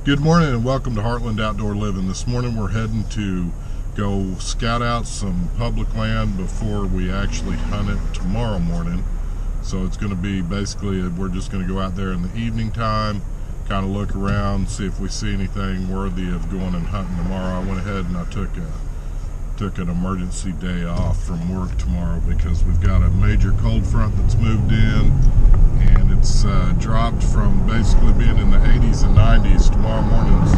Good morning and welcome to Heartland Outdoor Living. This morning we're heading to go scout out some public land before we actually hunt it tomorrow morning. So it's going to be basically, we're just going to go out there in the evening time, kind of look around, see if we see anything worthy of going and hunting tomorrow. I went ahead and I took an emergency day off from work tomorrow because we've got a major cold front that's moved in, and it's dropped from basically being in the 80s and 90s. Tomorrow morning's,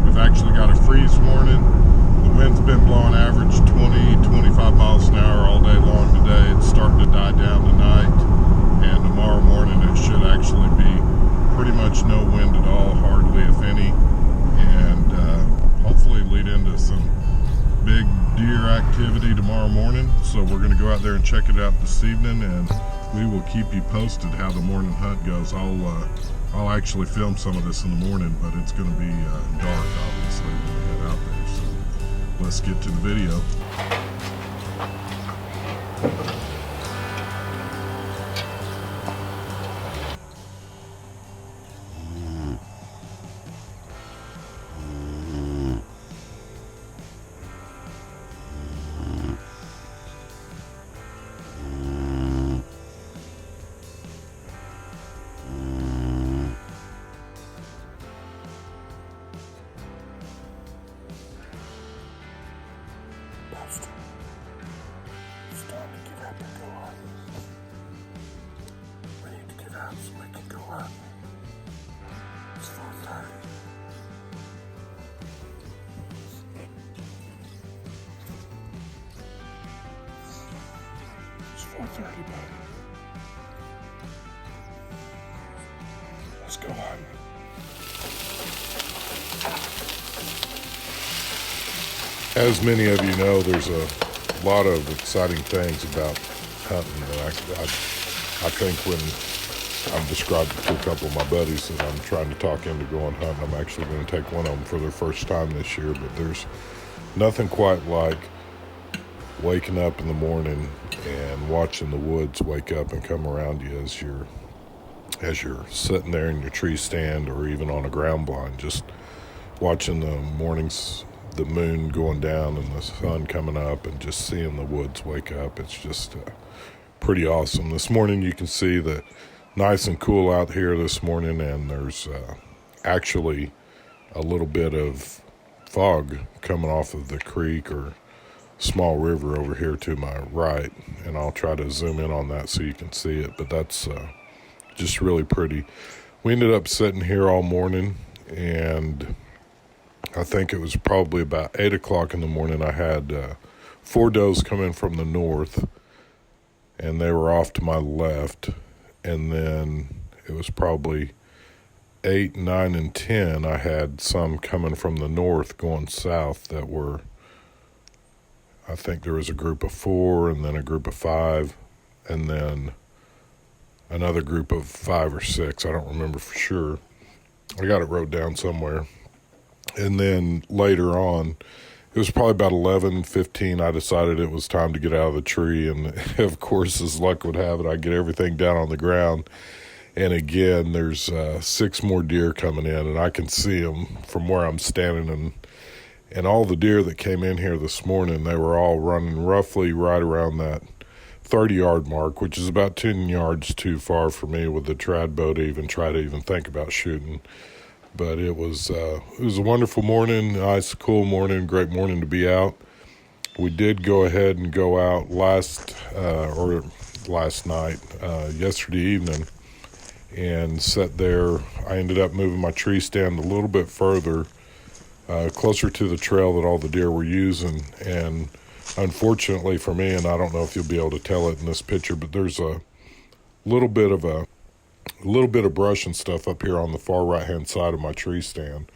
we've actually got a freeze warning. The wind's been blowing average 20-25 miles an hour all day long today. It's starting to die down tonight, and tomorrow morning it should actually be pretty much no wind at all, hardly if any, and hopefully lead into some big deer activity tomorrow morning. So we're going to go out there and check it out this evening, and we will keep you posted how the morning hunt goes. I'll actually film some of this in the morning, but it's going to be dark obviously when we head out there. So let's get to the video. It's time to get up and go out. We need to get out so we can go out. It's 4:30. It's 4:30, buddy. Let's go hunting. As many of you know, there's a lot of exciting things about hunting, and I think when I've described it to a couple of my buddies that I'm trying to talk into going hunting, I'm actually going to take one of them for their first time this year. But there's nothing quite like waking up in the morning and watching the woods wake up and come around you as you're sitting there in your tree stand or even on a ground blind, just watching the mornings, the moon going down and the sun coming up, and just seeing the woods wake up. It's just pretty awesome. This morning you can see that nice and cool out here this morning, and there's actually a little bit of fog coming off of the creek or small river over here to my right, and I'll try to zoom in on that so you can see it, but that's just really pretty. We ended up sitting here all morning, and I think it was probably about 8 o'clock in the morning. I had 4 does come in from the north, and they were off to my left. And then it was probably 8, 9, and 10. I had some coming from the north going south that were, I think there was a group of 4 and then a group of 5 and then another group of 5 or 6. I don't remember for sure. I got it wrote down somewhere. And then later on, it was probably about 11:15, I decided it was time to get out of the tree. And of course, as luck would have it, I get everything down on the ground. And again, there's 6 more deer coming in, and I can see them from where I'm standing. And all the deer that came in here this morning, they were all running roughly right around that 30-yard mark, which is about 10 yards too far for me with the trad bow to even try to even think about shooting. But it was a wonderful morning, nice, cool morning, great morning to be out. We did go ahead and go out last night, yesterday evening, and sat there. I ended up moving my tree stand a little bit further, closer to the trail that all the deer were using. And unfortunately for me, and I don't know if you'll be able to tell it in this picture, but there's a little bit of brush and stuff up here on the far right-hand side of my tree stand,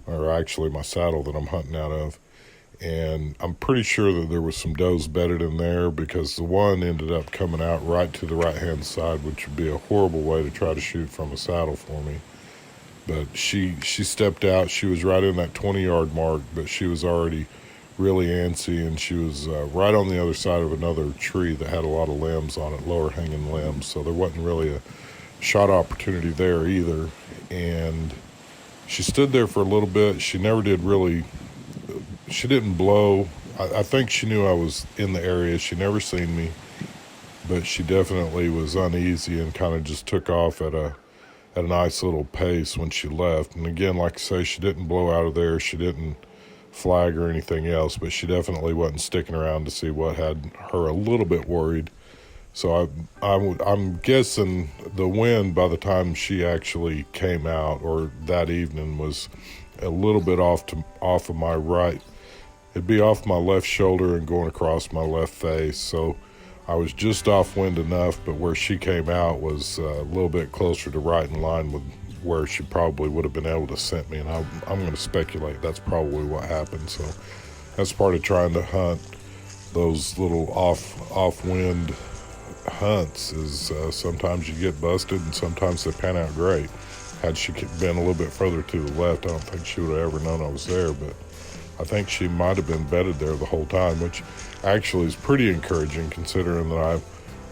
or actually my saddle that I'm hunting out of. And I'm pretty sure that there was some does bedded in there, because the one ended up coming out right to the right-hand side, which would be a horrible way to try to shoot from a saddle for me. But she stepped out. She was right in that 20-yard mark, but she was already really antsy, and she was right on the other side of another tree that had a lot of limbs on it, lower hanging limbs, so there wasn't really a shot opportunity there either. And She stood there for a little bit. She never did really, she didn't blow. I think she knew I was in the area. She never seen me, but she definitely was uneasy and kind of just took off at a nice little pace when she left. And again, like I say, she didn't blow out of there. She didn't flag or anything else, but she definitely wasn't sticking around to see what had her a little bit worried. So I'm guessing the wind by the time she actually came out, or that evening, was a little bit off of my right. It'd be off my left shoulder and going across my left face. So I was just off wind enough, but where she came out was a little bit closer to right in line with where she probably would have been able to scent me. And I'm going to speculate that's probably what happened. So that's part of trying to hunt those little off wind hunts, is sometimes you get busted and sometimes they pan out great. Had she been a little bit further to the left, I don't think she would have ever known I was there, but I think she might have been bedded there the whole time, which actually is pretty encouraging considering that I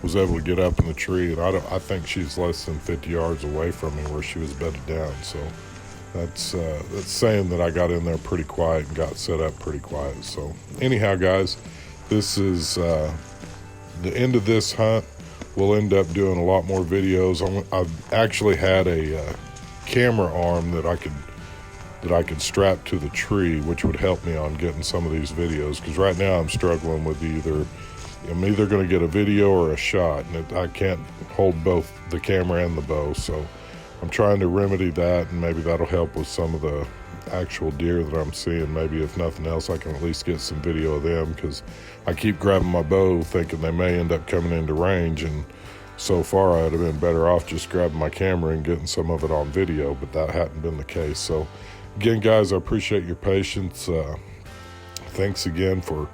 was able to get up in the tree, and I think she's less than 50 yards away from me where she was bedded down. So that's saying that I got in there pretty quiet and got set up pretty quiet. So anyhow, guys, this is the end of this hunt. We'll end up doing a lot more videos. I've actually had a camera arm that I could strap to the tree, which would help me on getting some of these videos, because right now I'm struggling with I'm either going to get a video or a shot, and I can't hold both the camera and the bow. So I'm trying to remedy that, and maybe that'll help with some of the actual deer that I'm seeing. Maybe if nothing else, I can at least get some video of them, because I keep grabbing my bow thinking they may end up coming into range, and so far I'd have been better off just grabbing my camera and getting some of it on video, but that hadn't been the case. So again, guys, I appreciate your patience. Thanks again for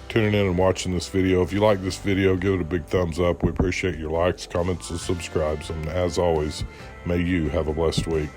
tuning in and watching this video. If you like this video, give it a big thumbs up. We appreciate your likes, comments, and subscribes. And as always, may you have a blessed week.